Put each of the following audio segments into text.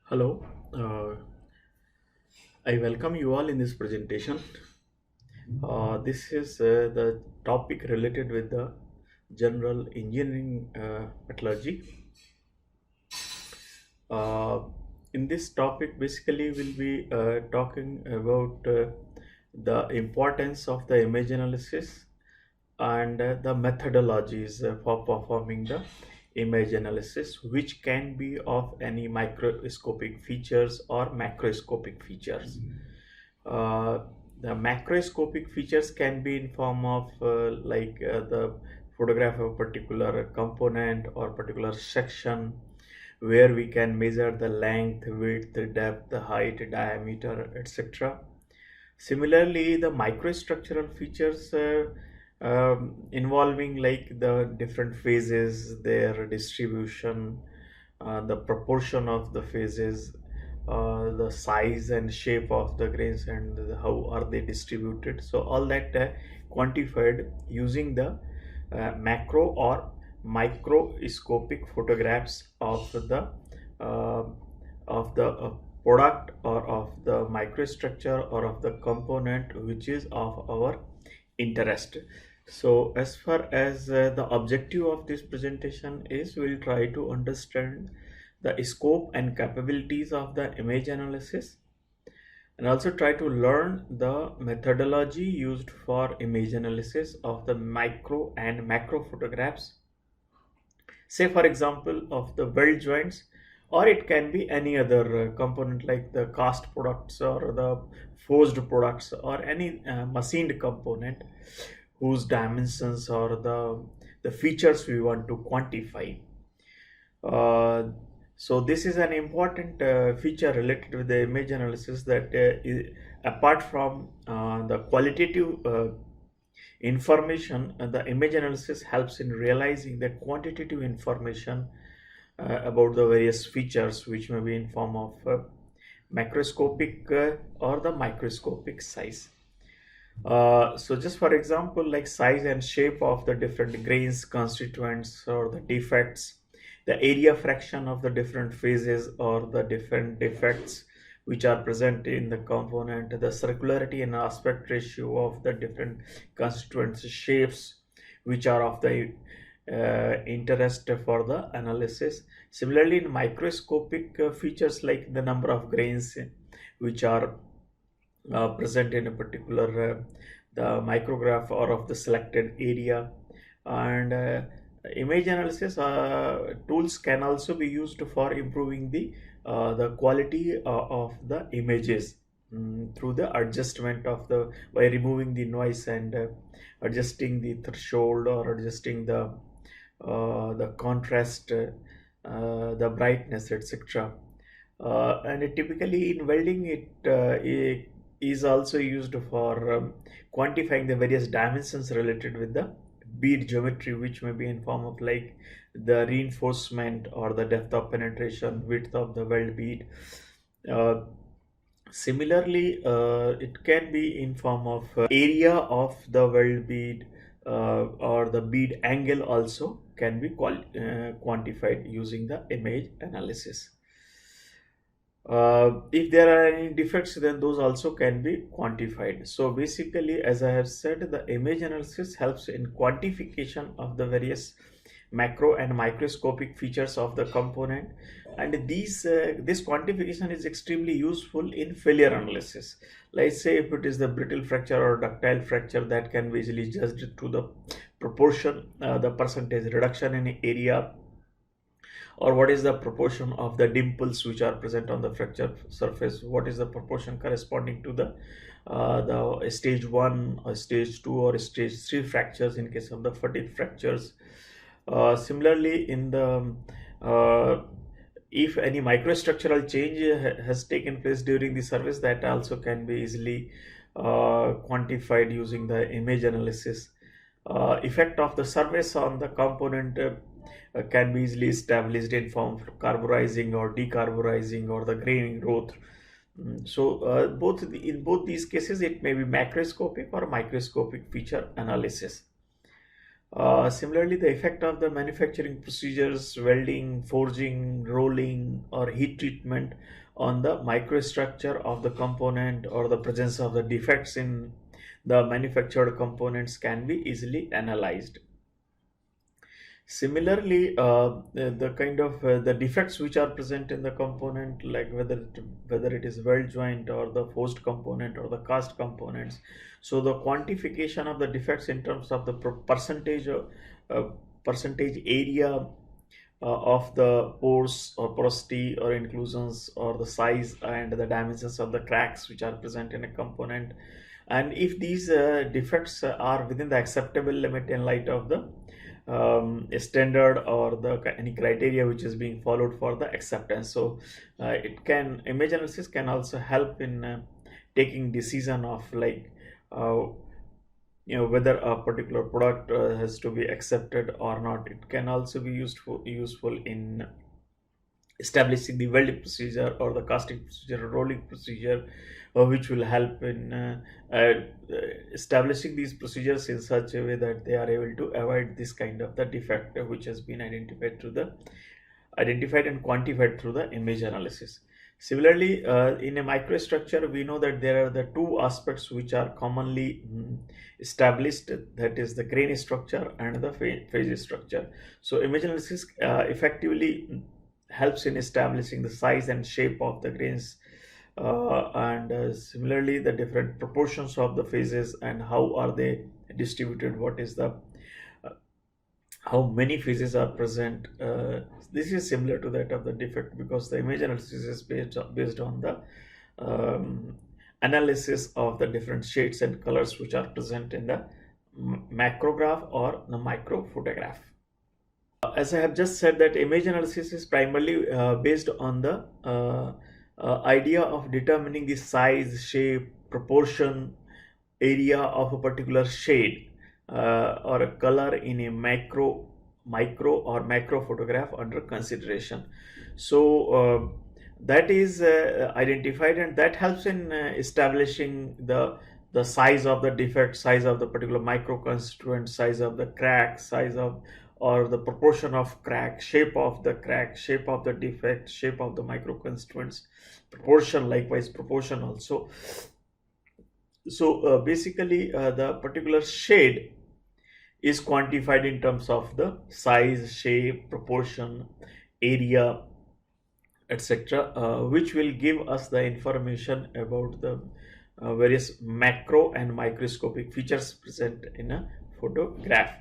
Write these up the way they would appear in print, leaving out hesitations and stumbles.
Hello, I welcome you all in this presentation. This is the topic related with the general engineering metallurgy. Uh, in this topic, basically, we'll be talking about the importance of the image analysis and the methodologies for performing the image analysis, which can be of any microscopic features or macroscopic features. uh, the macroscopic features can be in form of the photograph of a particular component or particular section, where we can measure the length, width, depth, height, diameter, etc. Similarly, the microstructural features involving like the different phases, their distribution, the proportion of the phases, the size and shape of the grains, and how are they distributed. So all that quantified using the macro or microscopic photographs uh, of the product or of the microstructure or of the component which is of our interest. So as far as the objective of this presentation is, we'll try to understand the scope and capabilities of the image analysis, and also try to learn the methodology used for image analysis of the micro and macro photographs, say for example of the weld joints, or it can be any other component like the cast products or the forged products or any machined component whose dimensions or the features we want to quantify. uh, so this is an important feature related with the image analysis, that apart from the qualitative information, the image analysis helps in realizing the quantitative information about the various features, which may be in form of macroscopic or the microscopic size. So just for example, like size and shape of the different grains, constituents, or the defects, the area fraction of the different phases or the different defects which are present in the component, the circularity and aspect ratio of the different constituents, shapes which are of the interest for the analysis. Similarly, in microscopic features like the number of grains which are present in a particular the micrograph or of the selected area. And image analysis tools can also be used for improving the quality of the images, through the adjustment of the by removing the noise and adjusting the threshold or adjusting the contrast, the brightness, etc. And typically in welding, it is also used for quantifying the various dimensions related with the bead geometry, which may be in form of like the reinforcement or the depth of penetration, width of the weld bead. Uh, Similarly, it can be in form of area of the weld bead, or the bead angle also can be quantified using the image analysis. If there are any defects, then those also can be quantified. So basically, as I have said, the image analysis helps in quantification of the various macro and microscopic features of the component, and this quantification is extremely useful in failure analysis. Let's say if it is the brittle fracture or ductile fracture, that can be easily judged through the proportion, the percentage reduction in area, or what is the proportion of the dimples which are present on the fracture surface, what is the proportion corresponding to the stage 1 or stage 2 or stage 3 fractures in case of the fatigue fractures. Similarly, in the if any microstructural change has taken place during the service, that also can be easily quantified using the image analysis. Effect of the service on the component can be easily established in form of carburizing or decarburizing or the grain growth. So in both these cases, it may be macroscopic or microscopic feature analysis. Similarly, the effect of the manufacturing procedures, welding, forging, rolling, or heat treatment on the microstructure of the component or the presence of the defects in the manufactured components can be easily analyzed. Similarly, the kind of the defects which are present in the component, like whether it is weld joint or the forged component or the cast components. So the quantification of the defects in terms of the uh, percentage area of the pores or porosity or inclusions or the size and the dimensions of the cracks which are present in a component, and if these defects are within the acceptable limit in light of the standard or the any criteria which is being followed for the acceptance. So it can image analysis can also help in taking decision of like uh, whether a particular product has to be accepted or not. It can also be useful in establishing the welding procedure or the casting procedure or rolling procedure, which will help in establishing these procedures in such a way that they are able to avoid this kind of the defect which has been identified and quantified through the image analysis. Similarly, in a microstructure, we know that there are the two aspects which are commonly established, that is the grain structure and the phase structure. So image analysis effectively helps in establishing the size and shape of the grains, and similarly the different proportions of the phases and how are they distributed, what is the how many phases are present. This is similar to that of the defect because the image analysis is based on the um, analysis of the different shades and colors which are present in the macrograph or the micro photograph. As I have just said, that image analysis is primarily based on the idea of determining the size, shape, proportion, area of a particular shade or a color in a micro or macro photograph under consideration. So that is identified, and that helps in establishing the size of the defect, size of the particular micro constituent, size of the crack, size of or the proportion of crack, shape of the crack, shape of the defect, shape of the micro constituents, proportion, likewise proportion also. So basically the particular shade is quantified in terms of the size, shape, proportion, area, etc., which will give us the information about the various macro and microscopic features present in a photograph.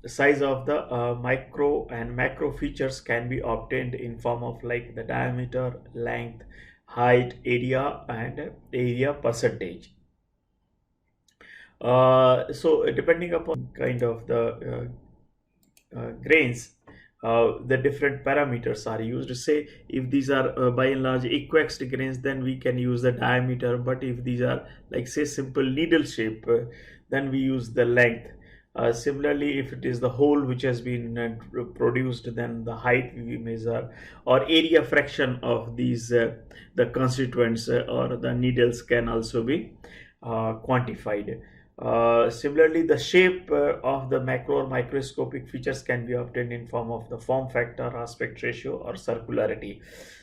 Size of the micro and macro features can be obtained in form of like the diameter, length, height, area, and area percentage. So depending upon kind of the grains, the different parameters are used. Say if these are by and large equaxed grains, then we can use the diameter, but if these are like say simple needle shape, then we use the length. Similarly, if it is the hole which has been produced, then the height we measure, or area fraction of these the constituents or the needles can also be quantified. Similarly, the shape of the macro or microscopic features can be obtained in form of the form factor, aspect ratio, or circularity.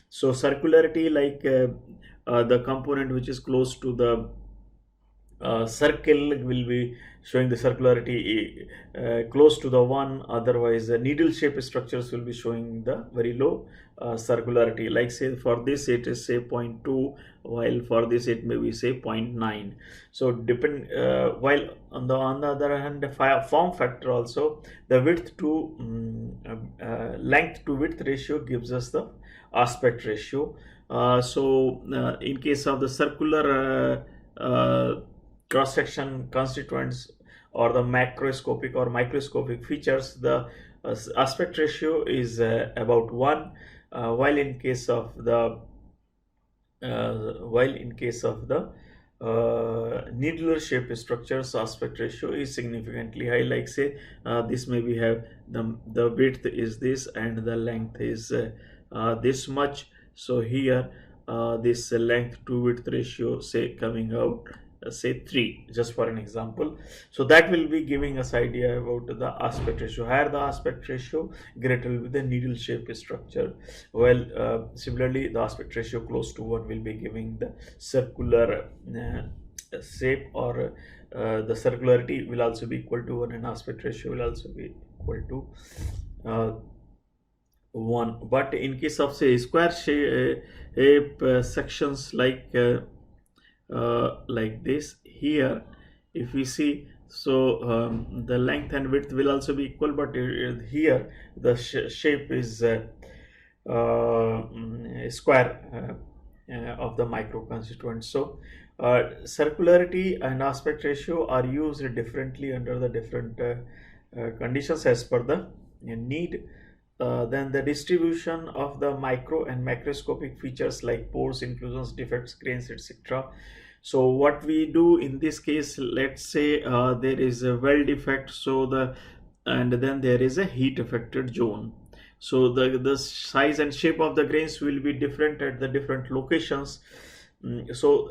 So circularity, like the component which is close to the circle will be showing the circularity close to the one, otherwise the needle shape structures will be showing the very low circularity, like say for this it is say 0.2, while for this it may be say 0.9. So depend while on the other hand, the form factor also, the width to length to width ratio gives us the aspect ratio. In case of the circular cross section constituents or the macroscopic or microscopic features, the aspect ratio is about 1, while in case of the needler shape structures, aspect ratio is significantly high, like say this maybe have the width is this and the length is this much. So here this length to width ratio say coming out say 3, just for an example. So that will be giving us idea about the aspect ratio. Higher the aspect ratio, greater will be the needle shape structure. Well, similarly, the aspect ratio close to 1 will be giving the circular shape, or the circularity will also be equal to 1, and aspect ratio will also be equal to 1. But in case of say square shape sections like this here, if we see, so the length and width will also be equal, but here the shape is square of the micro constituent. So circularity and aspect ratio are used differently under the different conditions as per the need. Then the distribution of the micro and macroscopic features like pores, inclusions, defects, grains, etc. So what we do in this case, let's say there is a weld defect, and then there is a heat affected zone. So the size and shape of the grains will be different at the different locations. So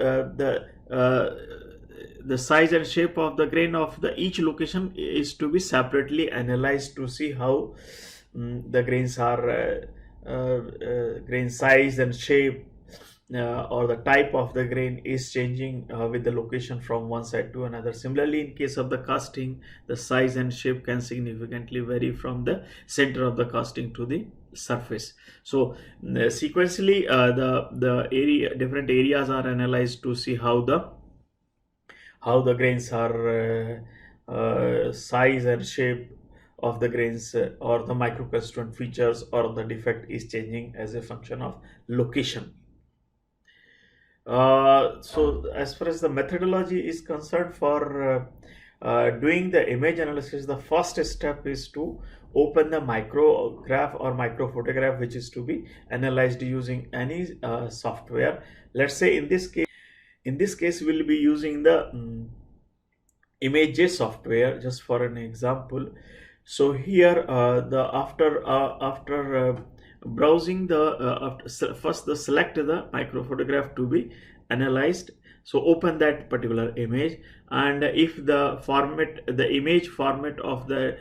the size and shape of the grain of the each location is to be separately analyzed to see how the grains are grain size and shape, or the type of the grain is changing with the location from one side to another. Similarly, in case of the casting, the size and shape can significantly vary from the center of the casting to the surface. So sequentially, the different areas are analyzed to see how the grains are size and shape of the grains, or the micro constituent features or the defect is changing as a function of location. So as far as the methodology is concerned for doing the image analysis, the first step is to open the micrograph or microphotograph, which is to be analyzed using any software. Let's say in this case we'll be using the ImageJ software, just for an example. So here after browsing first select the microphotograph to be analyzed. So open that particular image, and if the image format of the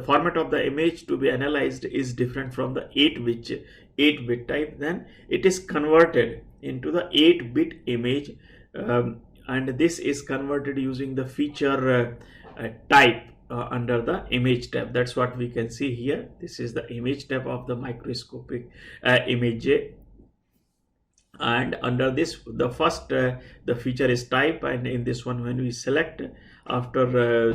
format of the image to be analyzed is different from the 8-bit type, then it is converted into the 8-bit image, and this is converted using the feature type under the image tab. That's what we can see here. This is the image tab of the microscopic ImageJ, and under this the first the feature is type, and in this one when we select after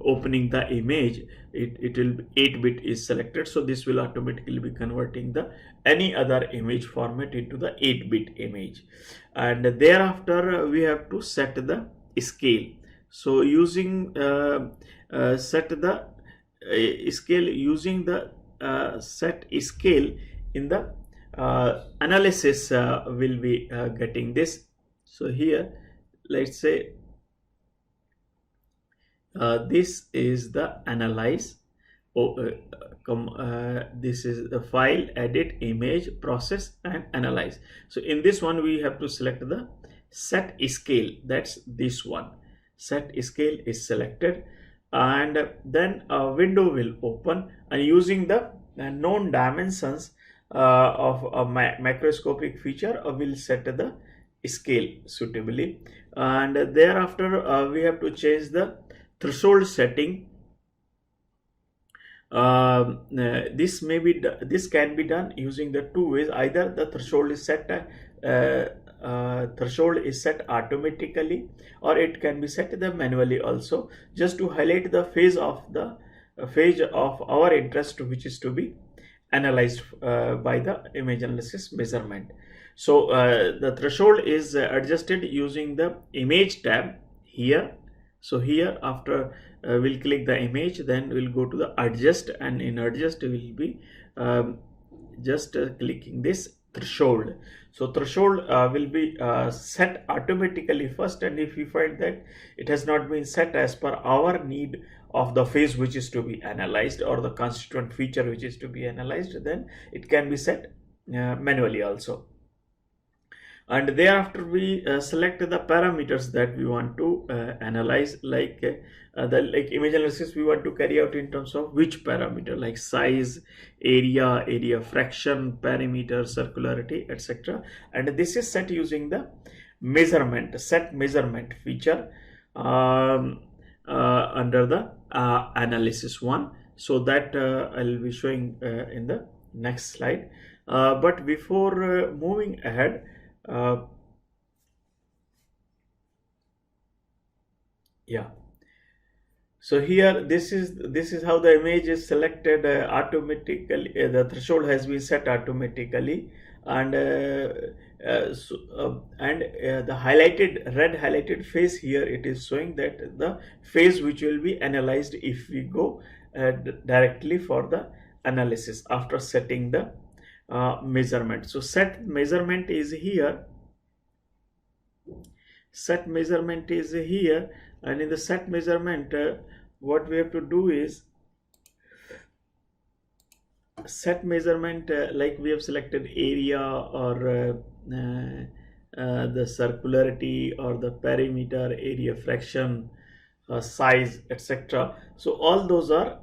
opening the image, it will be 8-bit is selected. So this will automatically be converting the any other image format into the 8-bit image, and thereafter we have to set the scale. So using set the scale using the set scale in the analysis will be getting this. So here let's say this is the analyze. This is the file, edit, image, process and analyze. So in this one we have to select the set scale. That's this one. Set scale is selected, and then a window will open, and using the known dimensions of a macroscopic feature will set the scale suitably, and thereafter we have to change the threshold setting. This can be done using the two ways. Either the threshold is set automatically, or it can be set manually also, just to highlight the phase of our interest, which is to be analyzed by the image analysis measurement. So the threshold is adjusted using the image tab here. So here after we'll click the image, then we'll go to the adjust, and in adjust we will be just clicking this threshold. So threshold will be set automatically first, and if we find that it has not been set as per our need of the phase which is to be analyzed, or the constituent feature which is to be analyzed, then it can be set manually also. and thereafter we select the parameters that we want to analyze, like the like image analysis we want to carry out in terms of which parameter, like size, area fraction, perimeter, circularity, etc. And this is set using the set measurement feature under the analysis one. So that I'll be showing in the next slide. But before moving ahead, yeah, so here this is how the image is selected automatically. The threshold has been set automatically, and the red highlighted phase here, it is showing that the phase which will be analyzed if we go directly for the analysis after setting the measurement. So set measurement is here. Set measurement is here, and in the set measurement what we have to do is set measurement, like we have selected area or the circularity or the perimeter, area fraction, size, etc. So all those are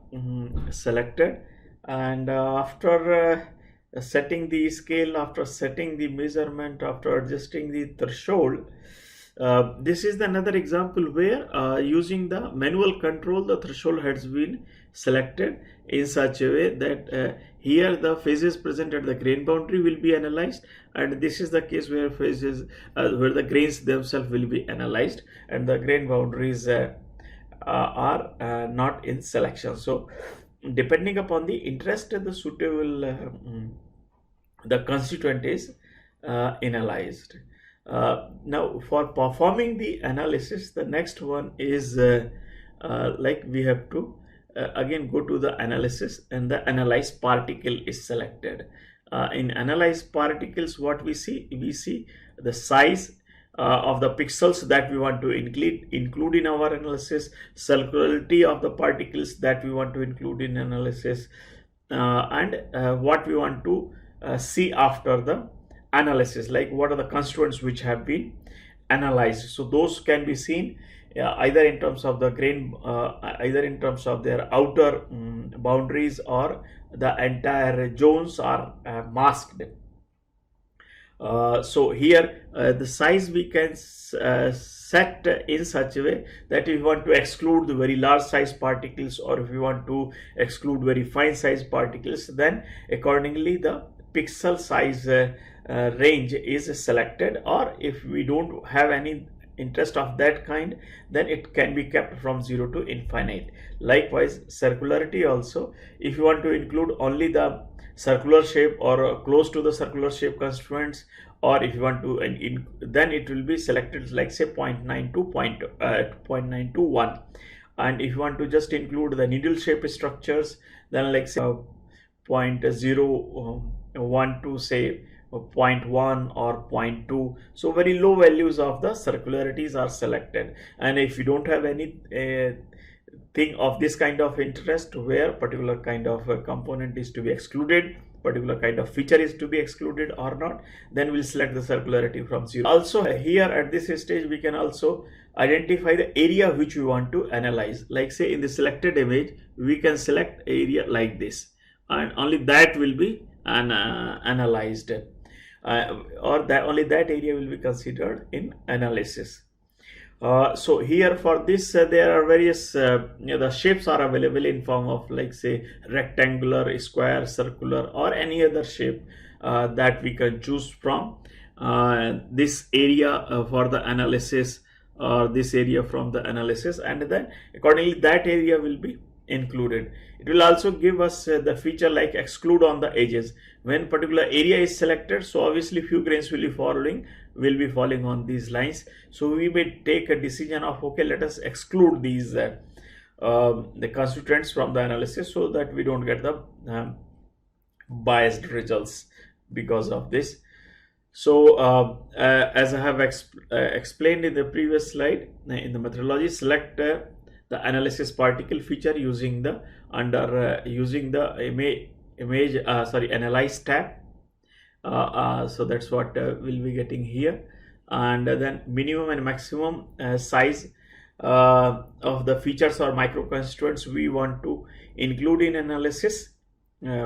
selected, and after setting the scale, after setting the measurement, after adjusting the threshold, this is another example where using the manual control, the threshold has been selected in such a way that here the phases present at the grain boundary will be analyzed, and this is the case where phases where the grains themselves will be analyzed and the grain boundaries are not in selection. So depending upon the interest, the suitable the constituent is analyzed. Now for performing the analysis, the next one is like we have to again go to the analysis, and the analyze particle is selected. In analyze particles, what we see the size of the pixels that we want to include in our analysis, circularity of the particles that we want to include in analysis, and what we want to see after the analysis, like what are the constituents which have been analyzed. So those can be seen either in terms of the grain, either in terms of their outer boundaries, or the entire zones are masked. So here the size we can set in such a way that if we want to exclude the very large size particles, or if we want to exclude very fine size particles, then accordingly the pixel size range is selected. Or if we don't have any interest of that kind, then it can be kept from 0 to infinite. Likewise, circularity also, if you want to include only the circular shape or close to the circular shape constituents, or if you want to then it will be selected, like say 0.9 to 0.9 to 1. And if you want to just include the needle shape structures, then like say 0.01 to say 0.1 or 0.2. So very low values of the circularities are selected. And if you don't have any thing of this kind of interest, where particular kind of component is to be excluded, particular kind of feature is to be excluded or not, then we'll select the circularity from 0. Also here at this stage we can also identify the area which we want to analyze. Like say in the selected image, we can select area like this, and only that will be analyzed, or that only that area will be considered in analysis. So here for this there are various the shapes are available in form of like say rectangular, square, circular, or any other shape that we can choose from this area for the analysis, or this area from the analysis, and then accordingly that area will be included. It will also give us the feature like exclude on the edges. When particular area is selected, so obviously few grains will be falling on these lines. So we may take a decision of, okay, let us exclude these the constituents from the analysis, so that we don't get the biased results because of this. So as I have explained in the previous slide, in the methodology, select the analysis particle feature using the analyze tab, So that's what we'll be getting here. And then minimum and maximum size of the features or micro constituents we want to include in analysis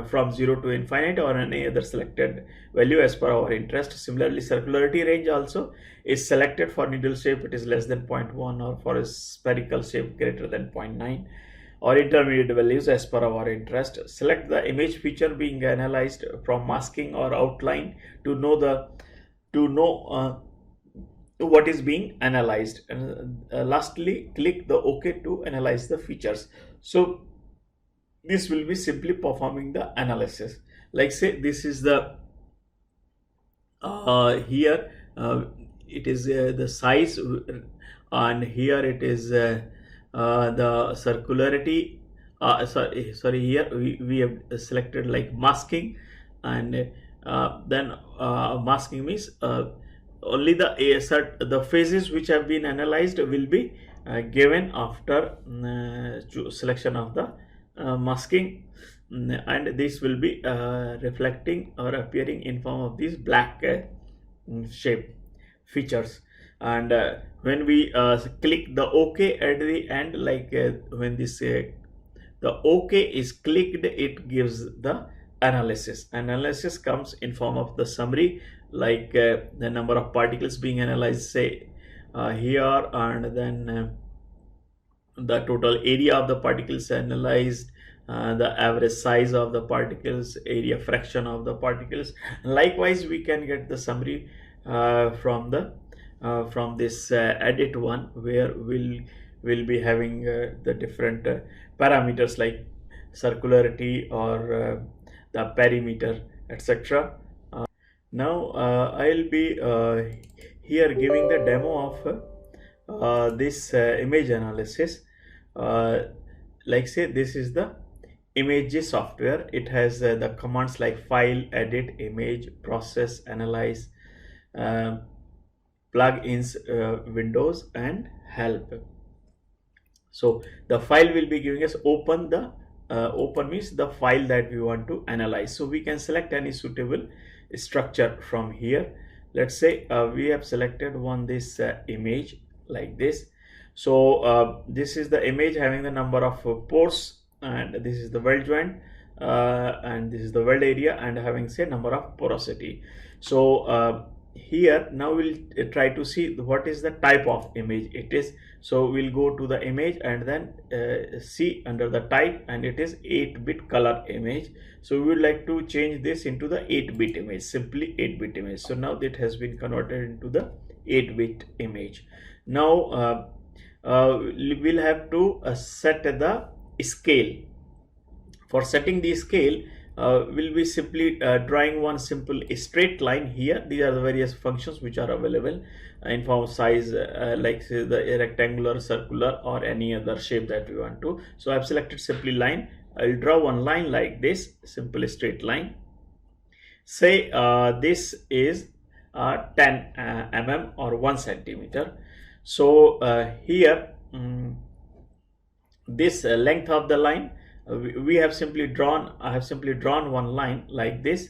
from 0 to infinite or any other selected value as per our interest. Similarly, circularity range also is selected. For needle shape it is less than 0.1, or for a spherical shape greater than 0.9, or intermediate values as per our interest. Select the image feature being analyzed from masking or outline to know what is being analyzed. And lastly, click the OK to analyze the features. So this will be simply performing the analysis. Like say this is the here it is the size, and here it is the circularity. Sorry, here we have selected like masking, and then masking means only the phases which have been analyzed will be given after selection of the masking, and this will be reflecting or appearing in form of these black shape features. And when we click the OK at the end, like when this the OK is clicked, it gives the analysis comes in form of the summary, like the number of particles being analyzed, say here, and then the total area of the particles analyzed, the average size of the particles, area fraction of the particles. Likewise, we can get the summary from this edit one, where we'll be having the different parameters like circularity or the perimeter, etc. Now I'll be here giving the demo of this image analysis. Like say this is the image software. It has the commands like file, edit, image, process, analyze, plugins, windows, and help. So the file will be giving us open means the file that we want to analyze. So we can select any suitable structure from here. Let's say we have selected this image like this. So this is the image having the number of pores, and this is the weld joint, and this is the weld area, and having say number of porosity. So here now we'll try to see what is the type of image it is. So we'll go to the image and then see under the type, and it is 8-bit color image. So we would like to change this into the 8-bit image, simply 8-bit image. So now it has been converted into the 8-bit image. Now we'll have to set the scale. For setting the scale, we'll be simply drawing one simple straight line here. These are the various functions which are available in form of size, like say the rectangular, circular, or any other shape that we want to. So I've selected simply line. I'll draw one line like this, simple straight line. Say this is 10 mm or 1 centimeter. So here this length of the line, we have simply drawn, I have simply drawn one line like this.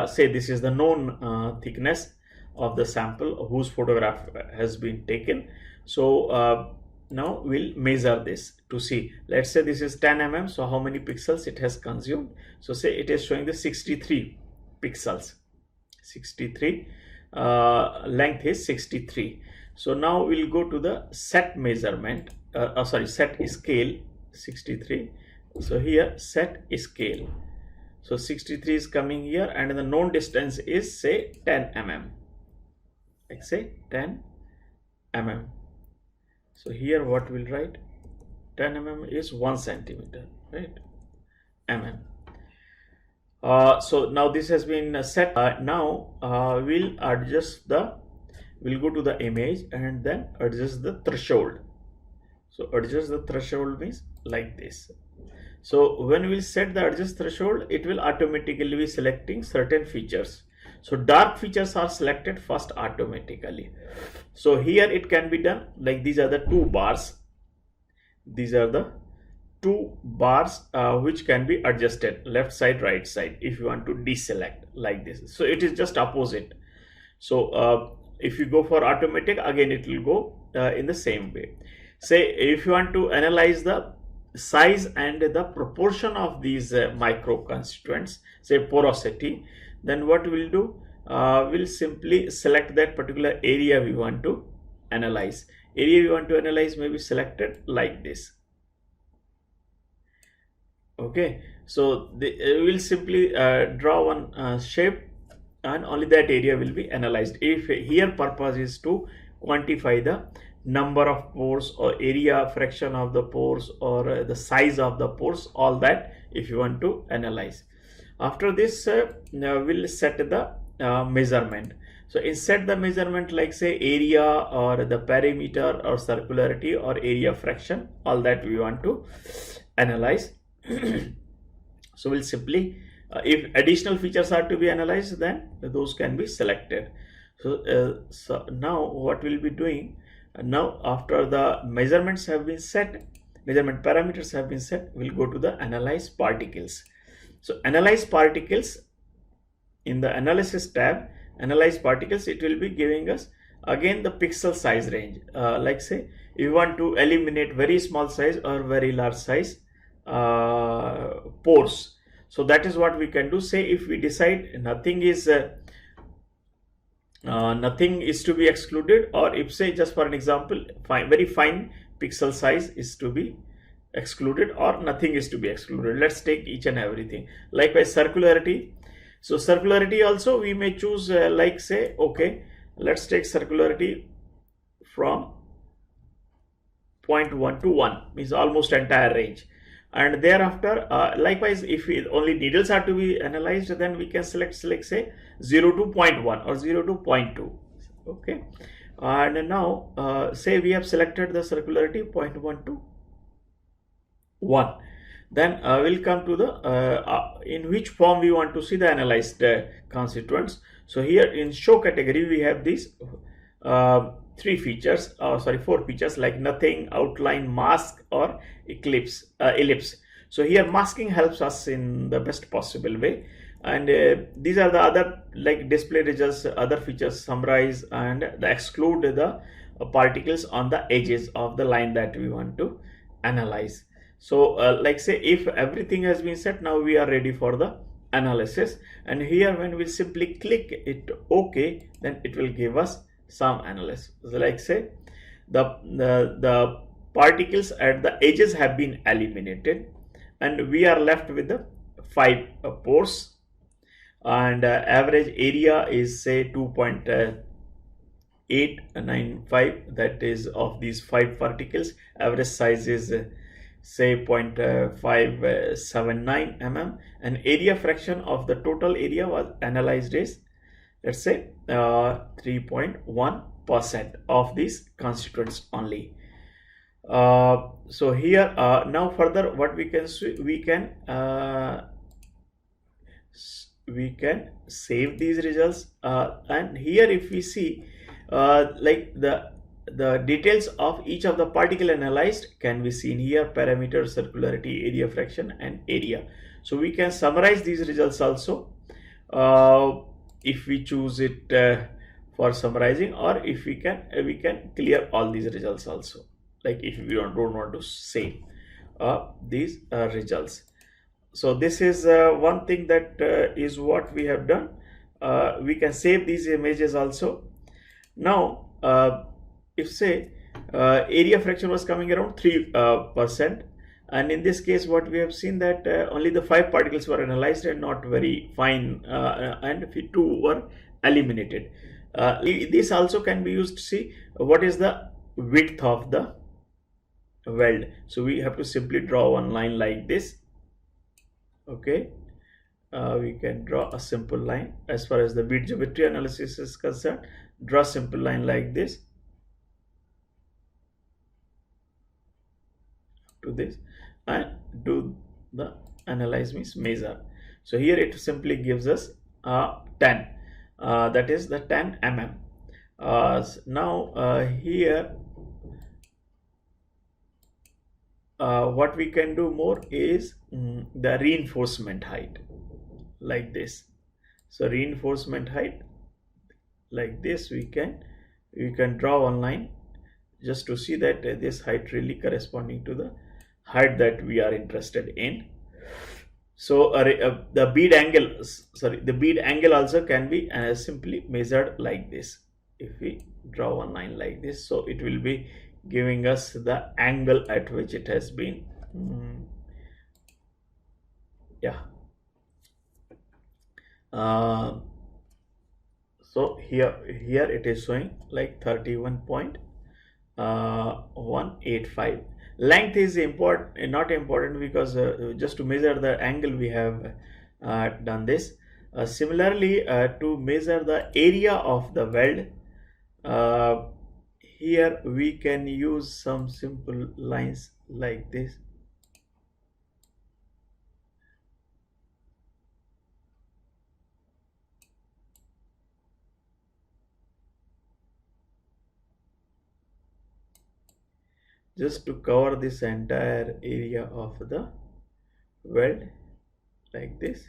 Say this is the known thickness of the sample whose photograph has been taken. So now we'll measure this to see. Let's say this is 10 mm. So how many pixels it has consumed? So say it is showing the 63 pixels. 63 length is 63. So now we'll go to the set measurement, set scale 63. So here set scale. So 63 is coming here, and the known distance is say 10 mm. Like say 10 mm. So here what we'll write, 10 mm is 1 centimeter, right? Mm. So now this has been set. Now we'll go to the image and then adjust the threshold. So adjust the threshold means like this. So when we set the adjust threshold, it will automatically be selecting certain features. So dark features are selected first automatically. So here it can be done like these are the two bars. These are the two bars which can be adjusted left side right side if you want to deselect like this. So it is just opposite. So if you go for automatic, again it will go in the same way. Say if you want to analyze the size and the proportion of these micro constituents, say porosity, then what we'll do, we'll simply select that particular area we want to analyze. Area we want to analyze may be selected like this. Okay, so we'll simply draw one shape, and only that area will be analyzed. If here purpose is to quantify the number of pores or area fraction of the pores or the size of the pores, all that if you want to analyze. After this we'll set the measurement. So set the measurement like say area or the perimeter or circularity or area fraction, all that we want to analyze. So we'll simply if additional features are to be analyzed, then those can be selected. So now what we'll be doing, now after the measurements have been set, measurement parameters have been set, we'll go to the analyze particles. So analyze particles, in the analysis tab, analyze particles, it will be giving us again the pixel size range. Like say you want to eliminate very small size or very large size pores. So that is what we can do. Say if we decide nothing is to be excluded, or if say just for an example very fine pixel size is to be excluded or nothing is to be excluded, let's take each and everything. Likewise circularity. So circularity also we may choose like say, okay, let's take circularity from 0.1 to 1, means almost entire range. And thereafter likewise if only needles are to be analyzed, then we can select say 0 to 0.1 or 0 to 0.2. okay, and now say we have selected the circularity 0.1 to 1, then we'll come to the in which form we want to see the analyzed constituents. So here in show category we have these four features like nothing, outline, mask or ellipse. So here masking helps us in the best possible way, and these are the other like display results, other features, summarize and the exclude the particles on the edges of the line that we want to analyze. So like say if everything has been set, now we are ready for the analysis, and here when we simply click it OK, then it will give us some analysis. So like say the particles at the edges have been eliminated, and we are left with the 5 pores, and average area is say 2.895, that is of these 5 particles. Average size is say 0.579 mm, and area fraction of the total area was analyzed is, let's say 3.1% of these constituents only. So here now further what we can see, we can save these results, and here if we see like the details of each of the particle analyzed can be seen here: parameter, circularity, area fraction and area. So we can summarize these results also if we choose it for summarizing, or if we can clear all these results also, like if we don't want to save these results. So this is one thing that is what we have done. We can save these images also. Now if say area fraction was coming around 3%, and in this case what we have seen that only the 5 particles were analyzed and not very fine, and 2 were eliminated. This also can be used to see what is the width of the weld. So we have to simply draw one line like this. Okay, we can draw a simple line. As far as the bead geometry analysis is concerned, draw a simple line like this to this and do the analyze, means measure. So here it simply gives us 10, that is the 10 mm. Now here what we can do more is the reinforcement height, like this. So reinforcement height, like this, we can draw one line just to see that this height really corresponding to the height that we are interested in. So the bead angle, sorry, the bead angle also can be simply measured like this. If we draw one line like this, so it will be giving us the angle at which it has been. Yeah. So here it is showing like 31.185. Length is not important, because just to measure the angle we have done this. Similarly, to measure the area of the weld, here we can use some simple lines like this. Just to cover this entire area of the weld, like this.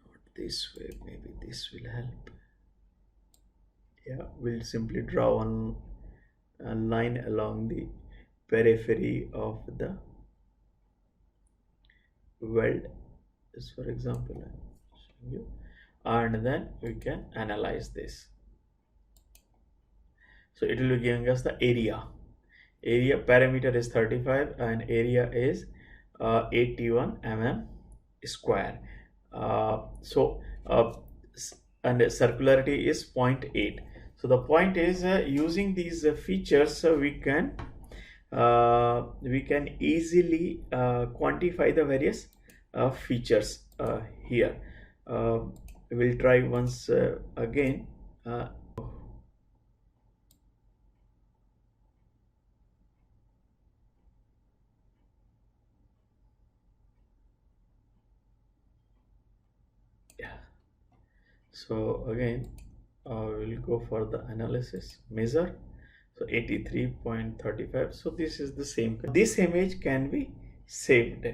Not this way, maybe this will help. Yeah, we'll simply draw one line along the periphery of the weld, as for example I'm showing you, and then we can analyze this. So it will be giving us the area. Area parameter is 35 and area is 81 mm square. And circularity is 0.8. So the point is, using these features, we can easily quantify the various features here. We'll try once again. Yeah. So again, we'll go for the analysis measure. So 83.35. So this is the same. This image can be saved.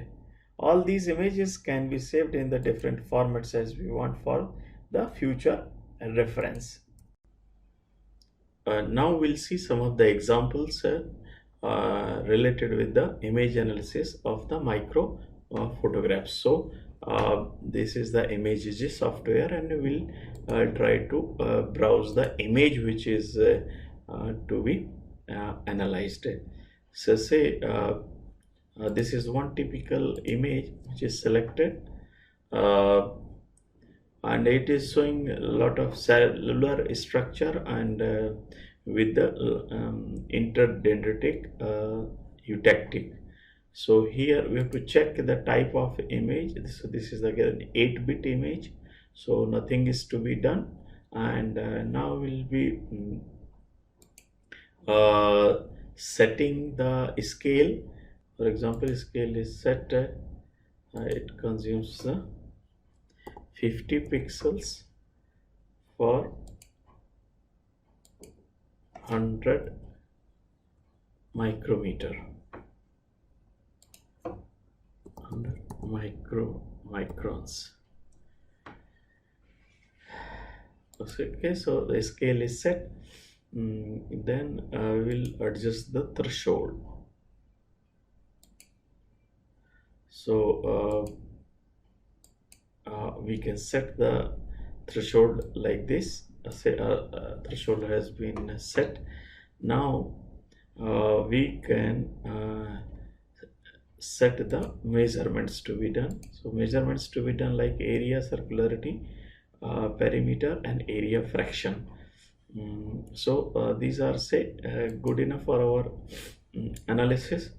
All these images can be saved in the different formats as we want for the future reference. Now we'll see some of the examples related with the image analysis of the micro photographs. So this is the Imagigy software, and we'll try to browse the image which is to be analyzed. So say this is one typical image which is selected, and it is showing a lot of cellular structure and with the interdendritic eutectic. So here we have to check the type of image. So this is again 8-bit image, so nothing is to be done. And now we'll be setting the scale. For example, scale is set, it consumes 50 pixels for 100 micrometer. 100 microns. Okay, so the scale is set. Then we'll adjust the threshold. So we can set the threshold like this. Say threshold has been set. Now we can set the measurements to be done. So measurements to be done like area, circularity, perimeter, and area fraction. So these are good enough for our analysis.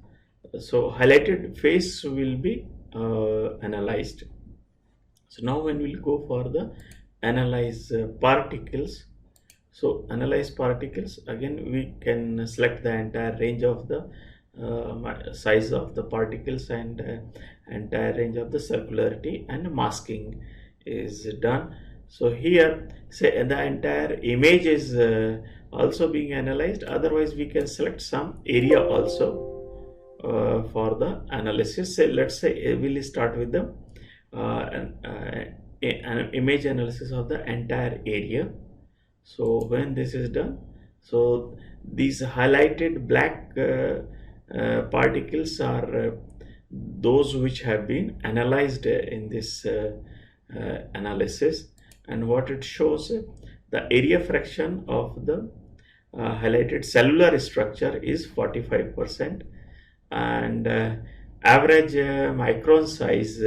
So highlighted face will be analyzed. So now when we'll go for the analyze particles. So analyze particles, again we can select the entire range of the size of the particles and entire range of the circularity, and masking is done. So here say the entire image is also being analyzed. Otherwise, we can select some area also for the analysis. Say, let's say we'll start with the an image analysis of the entire area. So when this is done, so these highlighted black particles are those which have been analyzed in this analysis, and what it shows, the area fraction of the highlighted cellular structure is 45%, and average micron size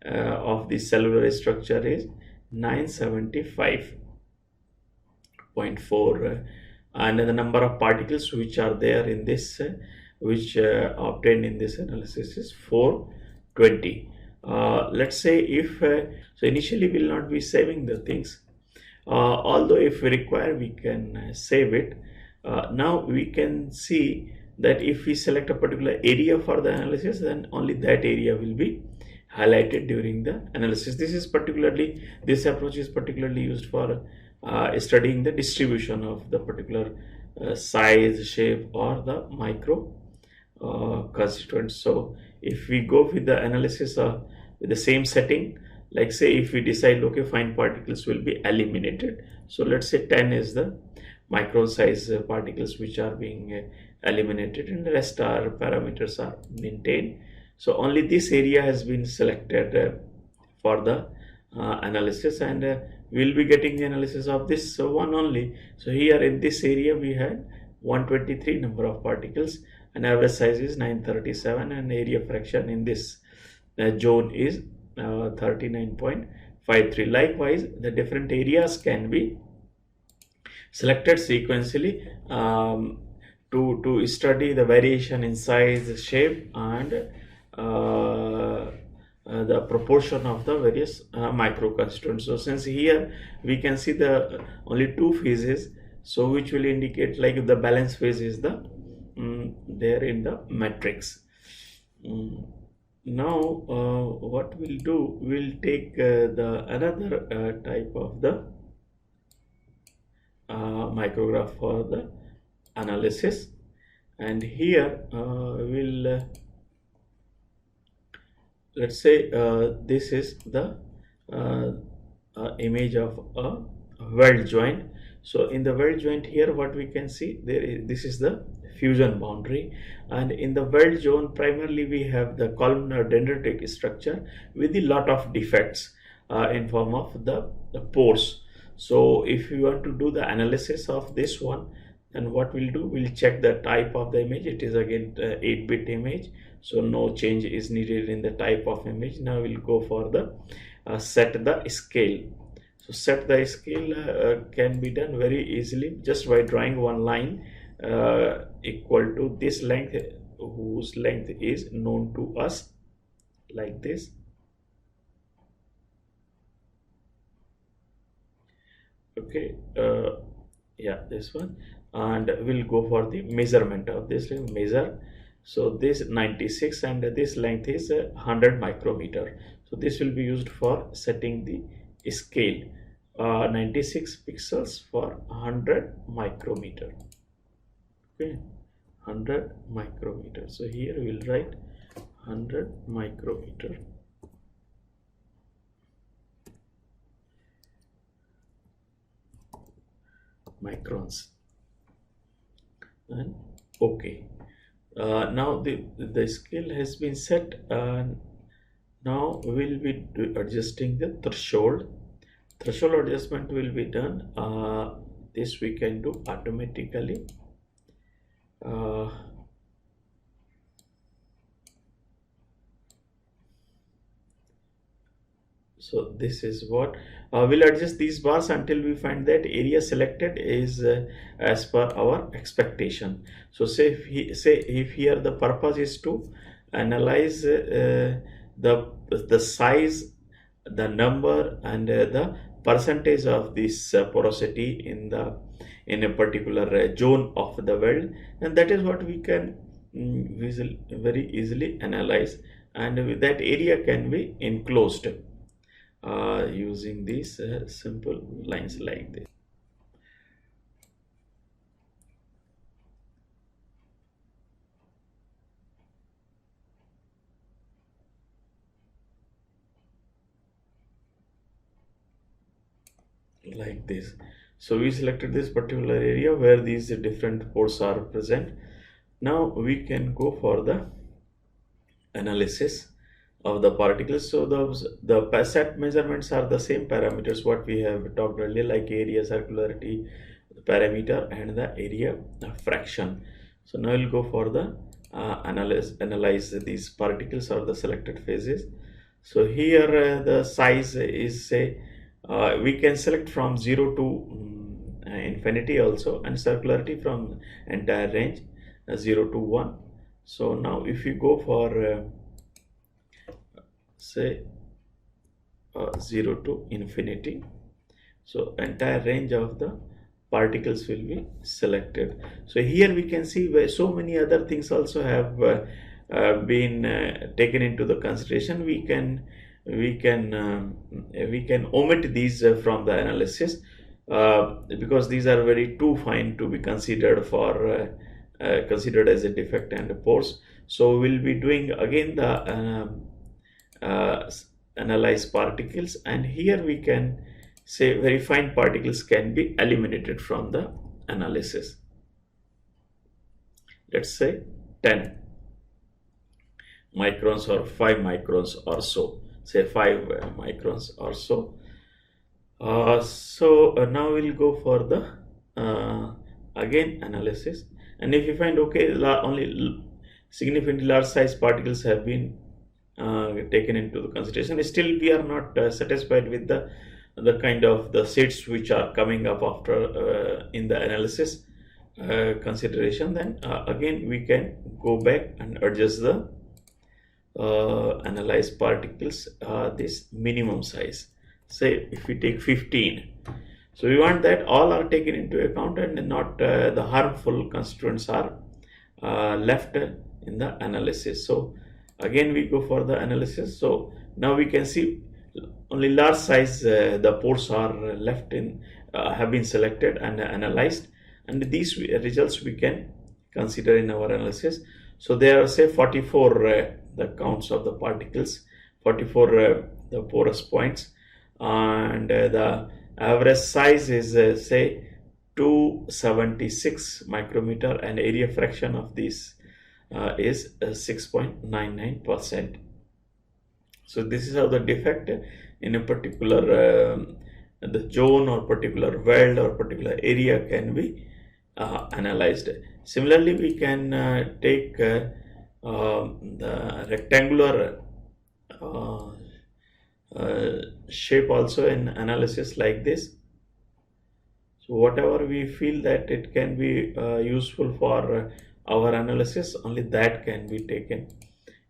of the cellular structure is 975.4, and the number of particles which are there in this which obtained in this analysis is 420. Let's say if so initially we will not be saving the things, although if we require we can save it. Now we can see that if we select a particular area for the analysis, then only that area will be highlighted during the analysis. This approach is particularly used for studying the distribution of the particular size, shape, or the micro constituents. So if we go with the analysis with the same setting, like say if we decide okay, fine particles will be eliminated, so let's say 10 is the micron size particles which are being eliminated, and the rest are parameters are maintained. So only this area has been selected for the analysis, and we'll be getting the analysis of this one only. So here in this area we had 123 number of particles, and average size is 937, and area fraction in this zone is 39.53. Likewise, the different areas can be selected sequentially to study the variation in size, shape, and the proportion of the various micro constituents. So since here we can see the only two phases, so which will indicate like the balance phase is the there in the matrix. Now what we'll do, we'll take the another type of the micrograph for the analysis, and here we'll let's say this is the image of a weld joint. So in the weld joint here, what we can see, this is the fusion boundary, and in the weld zone primarily we have the columnar dendritic structure with a lot of defects in form of the pores. So if we want to do the analysis of this one, then what we'll do, we'll check the type of the image. It is again 8-bit image, so no change is needed in the type of image. Now we'll go for the set the scale. So set the scale can be done very easily just by drawing one line equal to this length, whose length is known to us, like this. Okay, yeah, this one, and we'll go for the measurement of this. Measure, so this 96 and this length is 100 micrometer. So this will be used for setting the scale, 96 pixels for 100 micrometer. Okay, 100 micrometer. So here we'll write 100 micrometer. Microns, and okay. Now the scale has been set, and now we'll be adjusting the threshold. Threshold adjustment will be done. This we can do automatically. So this is what we'll adjust these bars until we find that area selected is as per our expectation. So say if here the purpose is to analyze the size, the number, and the percentage of this porosity in a particular zone of the weld, and that is what we can very easily analyze, and that area can be enclosed using these simple lines like this. like this. So we selected this particular area where these different pores are present. Now we can go for the analysis of the particles. So the set measurements are the same parameters what we have talked earlier, like area, circularity, the parameter, and the area fraction. So now we'll go for the analyze these particles or the selected phases. So here the size is, say, we can select from 0 to infinity also, and circularity from entire range 0 to 1. So now if you go for say 0 to infinity, so entire range of the particles will be selected. So here we can see where so many other things also have been taken into the consideration. We can omit these from the analysis because these are very too fine to be considered for considered as a defect and a pores. So we'll be doing again the analyze particles, and here we can say very fine particles can be eliminated from the analysis. Let's say 10 microns or 5 microns or so, say 5 microns or so. Now we'll go for the again analysis, and if you find okay, only significantly large size particles have been taken into the consideration, still we are not satisfied with the kind of the sets which are coming up after in the analysis consideration, then again we can go back and adjust the analyze particles this minimum size. Say if we take 15, so we want that all are taken into account and not the harmful constituents are left in the analysis. So again we go for the analysis. So now we can see only large size the pores are left in have been selected and analyzed, and these results we can consider in our analysis. So there are, say, 44 the counts of the particles, 44 the porous points, and the average size is say 276 micrometer, and area fraction of this is 6.99%. So this is how the defect in a particular the zone or particular weld or particular area can be analyzed. Similarly, we can take the rectangular shape also in analysis like this. So whatever we feel that it can be useful for our analysis, only that can be taken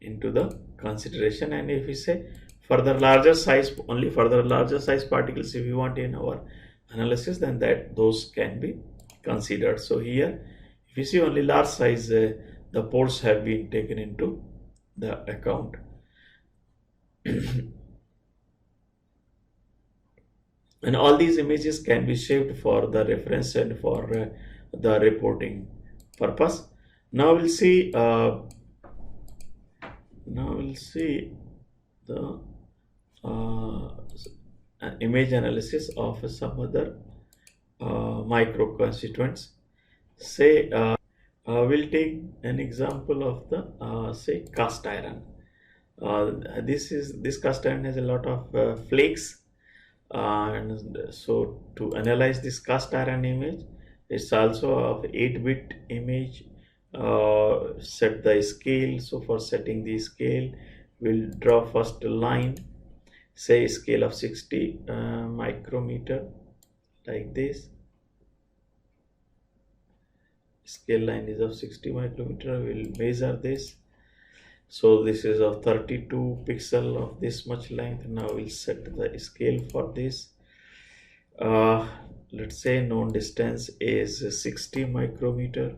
into the consideration. And if we say further larger size, only further larger size particles if we want in our analysis, then those can be considered. So here if you see only large size the pores have been taken into the account. And all these images can be saved for the reference and for the reporting purpose. Now we'll see the image analysis of some other micro constituents. Say we'll take an example of the say cast iron. This cast iron has a lot of flakes, and so to analyze this cast iron image, it's also of 8-bit image. Set the scale. So for setting the scale, we'll draw first a line, say scale of 60 micrometer, like this. Scale line is of 60 micrometer. We'll measure this. So this is of 32 pixel of this much length. Now we'll set the scale for this. Let's say known distance is 60 micrometer.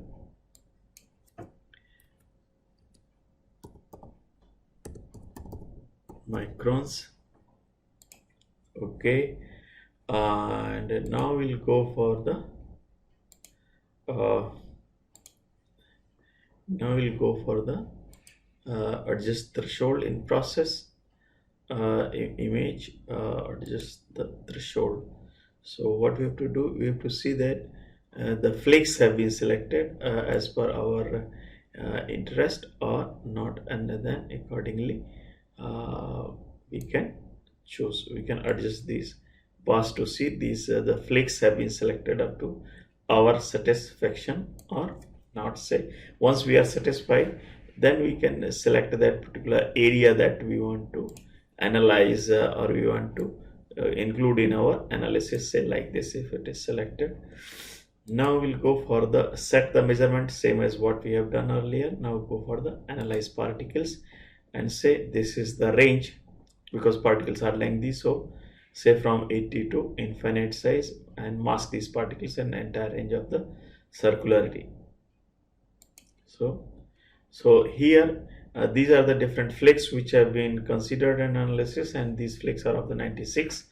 Microns. Okay, and now we'll go for the adjust threshold in process image, adjust the threshold. So what we have to do, we have to see that the flakes have been selected as per our interest or not, and then accordingly uh, we can choose, we can adjust these bars to see these the flakes have been selected up to our satisfaction or not. Say once we are satisfied, then we can select that particular area that we want to analyze or we want to include in our analysis. Say like this, if it is selected, now we'll go for the set the measurement, same as what we have done earlier. Now go for the analyze particles and say this is the range, because particles are lengthy. So say from 80 to infinite size, and mask these particles in the entire range of the circularity. So here these are the different flakes which have been considered in analysis, and these flakes are of the 96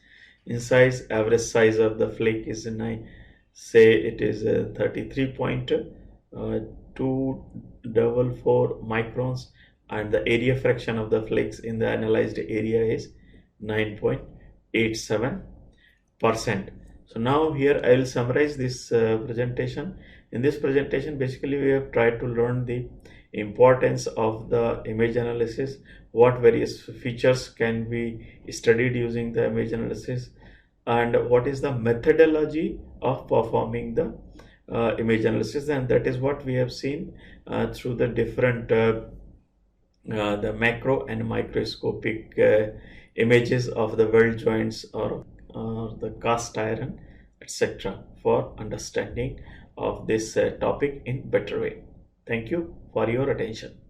in size. Average size of the flake is 9, say it is 33.244 microns, and the area fraction of the flakes in the analyzed area is 9.87%. So now here I will summarize this presentation. In this presentation, basically we have tried to learn the importance of the image analysis, what various features can be studied using the image analysis, and what is the methodology of performing the image analysis. And that is what we have seen through the different the macro and microscopic images of the weld joints or the cast iron, etc., for understanding of this topic in better way. Thank you for your attention.